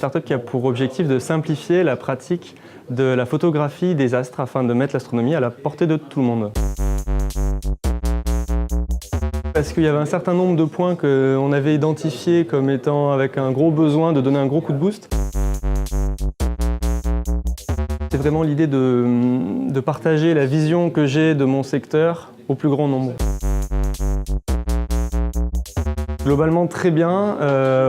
startup qui a pour objectif de simplifier la pratique de la photographie des astres afin de mettre l'astronomie à la portée de tout le monde. Parce qu'il y avait un certain nombre de points qu'on avait identifiés comme étant avec un gros besoin de donner un gros coup de boost. C'est vraiment l'idée de partager la vision que j'ai de mon secteur au plus grand nombre. Globalement très bien.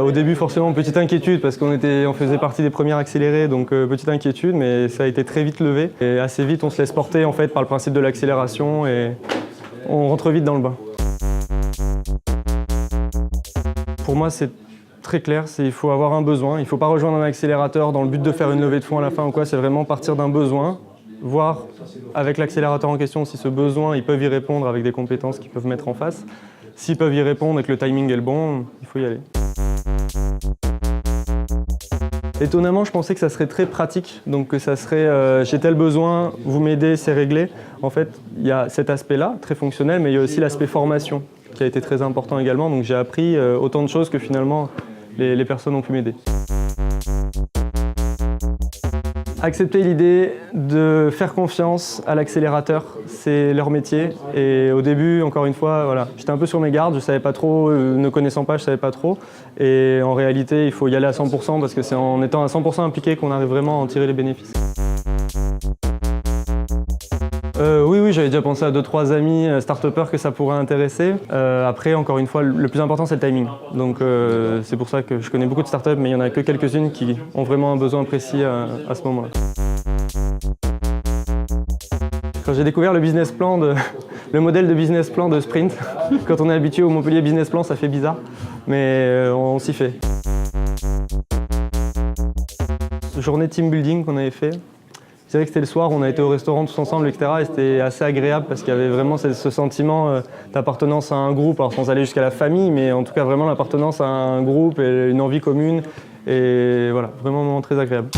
Au début forcément petite inquiétude parce qu'on faisait partie des premiers accélérés, donc petite inquiétude, mais ça a été très vite levé. Et assez vite on se laisse porter en fait par le principe de l'accélération et on rentre vite dans le bain. Pour moi c'est très clair, il faut avoir un besoin. Il ne faut pas rejoindre un accélérateur dans le but de faire une levée de fonds à la fin ou quoi, c'est vraiment partir d'un besoin, voir avec l'accélérateur en question si ce besoin, ils peuvent y répondre avec des compétences qu'ils peuvent mettre en face. S'ils peuvent y répondre et que le timing est le bon, il faut y aller. Étonnamment, je pensais que ça serait très pratique, donc que ça serait j'ai tel besoin, vous m'aidez, c'est réglé. En fait, il y a cet aspect-là, très fonctionnel, mais il y a aussi l'aspect formation, qui a été très important également. Donc j'ai appris autant de choses que finalement les personnes ont pu m'aider. Accepter l'idée de faire confiance à l'accélérateur, c'est leur métier. Et au début, encore une fois, voilà, j'étais un peu sur mes gardes, je savais pas trop, ne connaissant pas, je savais pas trop. Et en réalité, il faut y aller à 100% parce que c'est en étant à 100% impliqué qu'on arrive vraiment à en tirer les bénéfices. Oui, j'avais déjà pensé à 2-3 amis start-upers que ça pourrait intéresser. Après, encore une fois, le plus important, c'est le timing. Donc c'est pour ça que je connais beaucoup de startups, mais il n'y en a que quelques-unes qui ont vraiment un besoin précis à ce moment-là. Quand j'ai découvert le modèle de business plan de Sprint, quand on est habitué au Montpellier Business Plan, ça fait bizarre, mais on s'y fait. Journée team building qu'on avait fait. C'est vrai que c'était le soir, on a été au restaurant tous ensemble, etc. Et c'était assez agréable parce qu'il y avait vraiment ce sentiment d'appartenance à un groupe, alors sans aller jusqu'à la famille, mais en tout cas vraiment l'appartenance à un groupe et une envie commune. Et voilà, vraiment un moment très agréable.